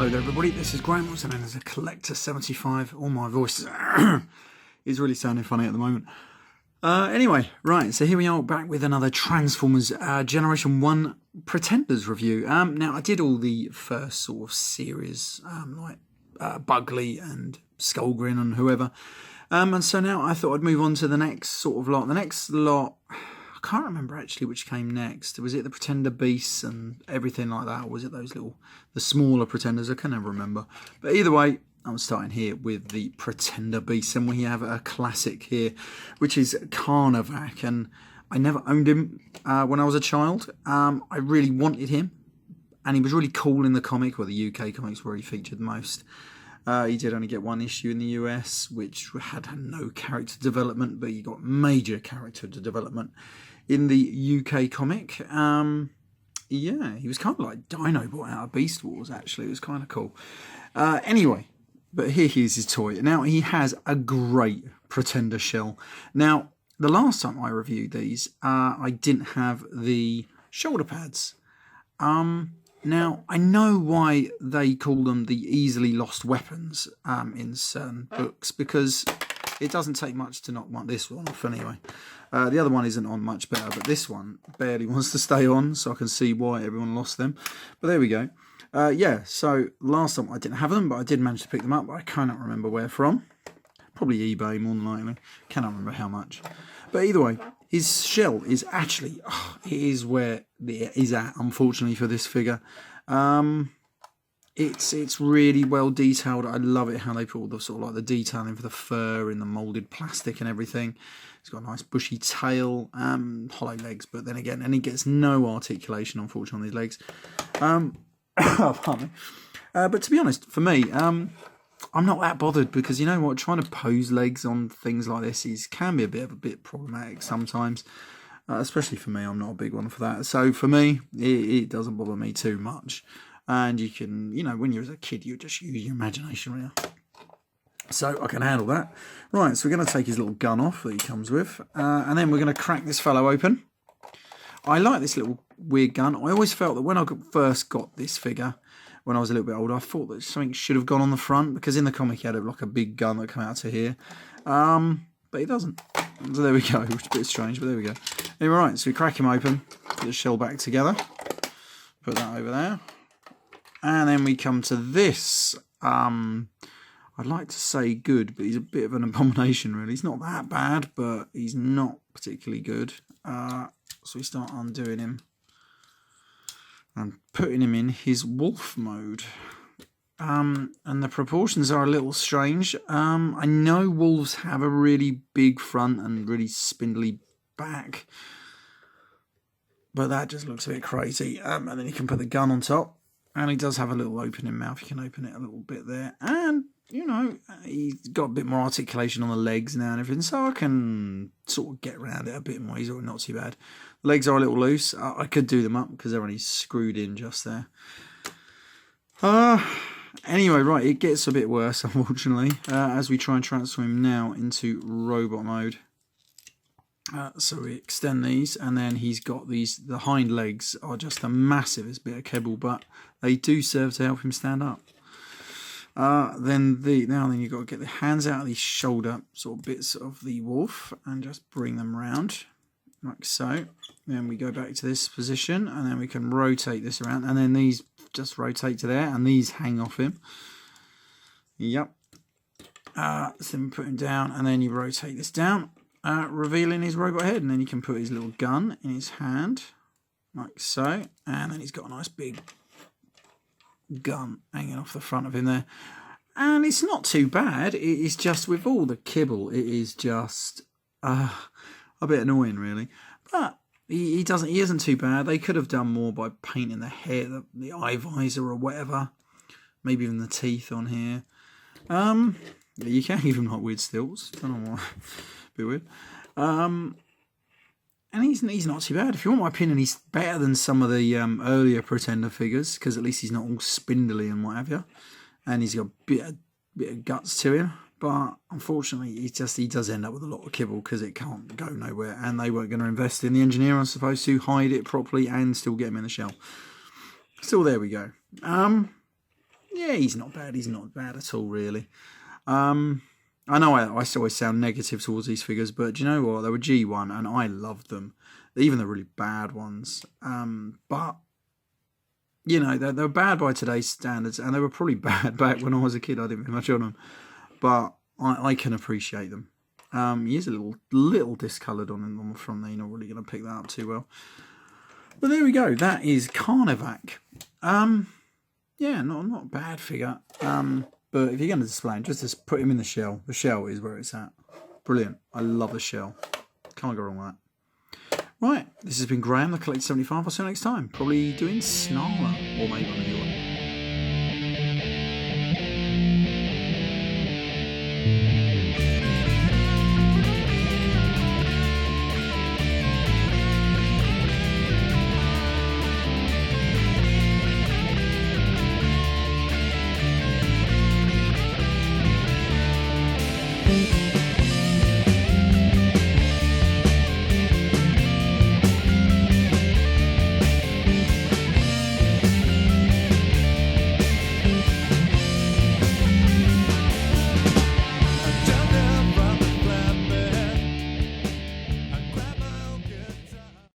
Hello there everybody, this is Graham, also known as a Collector75. All my voice is really sounding funny at the moment. Anyway, right, so here we are back with another Transformers Generation 1 Pretenders review. Now, I did all the first sort of series, like Bugley and Skullgrin and whoever. And so now I thought I'd move on to the next sort of lot. The next lot, I can't remember actually which came next. Was it the Pretender Beasts and everything like that? Or was it those the smaller Pretenders? I can never remember. But either way, I'm starting here with the Pretender Beasts. And we have a classic here, which is CARNIVAC. And I never owned him when I was a child. I really wanted him. And he was really cool in the comic, or the UK comics where he featured most. He did only get one issue in the US, which had no character development, but he got major character development in the UK comic. Yeah, he was kind of like Dinobot out of Beast Wars, actually. It was kind of cool. Anyway, but here's his toy. Now, he has a great Pretender shell. Now, the last time I reviewed these, I didn't have the shoulder pads. Now, I know why they call them the easily lost weapons in certain books, because it doesn't take much to knock this one off anyway. The other one isn't on much better, but this one barely wants to stay on, so I can see why everyone lost them. But there we go. Yeah, so last time I didn't have them, but I did manage to pick them up, but I cannot remember where from. Probably eBay, more than likely. Cannot remember how much. But either way, his shell is actually, it is where it is at, unfortunately, for this figure. It's really well detailed. I love it how they put all the sort of like the detailing for the fur in the moulded plastic and everything. It's got a nice bushy tail, hollow legs, but then again, and he gets no articulation, unfortunately, on his legs. Pardon me. But to be honest, for me, I'm not that bothered, because you know what, trying to pose legs on things like this can be a bit problematic sometimes, especially for me. I'm not a big one for that, so for me it doesn't bother me too much. And you can, you know, when you're a kid, you just use your imagination, really. So I can handle that. Right, so we're going to take his little gun off that he comes with, and then we're going to crack this fellow open. I like this little weird gun. I always felt that when I first got this figure, when I was a little bit older, I thought that something should have gone on the front, because in the comic he had like a big gun that came out to here, but he doesn't. So there we go, which is a bit strange, but there we go. Anyway, right, so we crack him open, put the shell back together, put that over there, and then we come to this. I'd like to say good, but he's a bit of an abomination, really. He's not that bad, but he's not particularly good. So we start undoing him and putting him in his wolf mode. And the proportions are a little strange. I know wolves have a really big front and really spindly back, but that just looks a bit crazy. And then you can put the gun on top, and he does have a little opening mouth. You can open it a little bit there, and you know, he's got a bit more articulation on the legs now and everything, so I can sort of get around it a bit more. He's not too bad. The legs are a little loose. I could do them up because they're only screwed in just there. Anyway, right, it gets a bit worse, unfortunately, as we try and transform him now into robot mode. So we extend these, and then he's got these. The hind legs are just the massivest bit of kibble, but they do serve to help him stand up. Then you've got to get the hands out of these shoulder sort of bits of the wolf and just bring them round like so. Then we go back to this position, and then we can rotate this around, and then these just rotate to there, and these hang off him. Yep. So then put him down, and then you rotate this down, revealing his robot head, and then you can put his little gun in his hand like so, and then he's got a nice big gun hanging off the front of him there, and it's not too bad. It is just, with all the kibble, it is just a bit annoying, really. But he isn't too bad. They could have done more by painting the hair, the eye visor or whatever, maybe even the teeth on here. You can give him like weird stilts. Don't know why. A bit weird. And he's not too bad. If you want my opinion, he's better than some of the earlier Pretender figures, because at least he's not all spindly and what have you. And he's got a bit of guts to him. But unfortunately, he does end up with a lot of kibble, because it can't go nowhere. And they weren't going to invest in the engineer, I suppose, to hide it properly and still get him in the shell. Still, there we go. Yeah, he's not bad. He's not bad at all, really. I know I always sound negative towards these figures, but do you know what? They were G1, and I loved them, even the really bad ones. But you know, they were bad by today's standards, and they were probably bad back when I was a kid. I didn't think much on them, but I can appreciate them. He is a little discoloured on the front there. You're not really going to pick that up too well. But there we go. That is CARNIVAC. Yeah, not a bad figure. But if you're going to display him, just put him in the shell. The shell is where it's at. Brilliant. I love the shell. Can't go wrong with that. Right, this has been Graham, the Collector 75. I'll see you next time. Probably doing Snarler, or maybe one of you.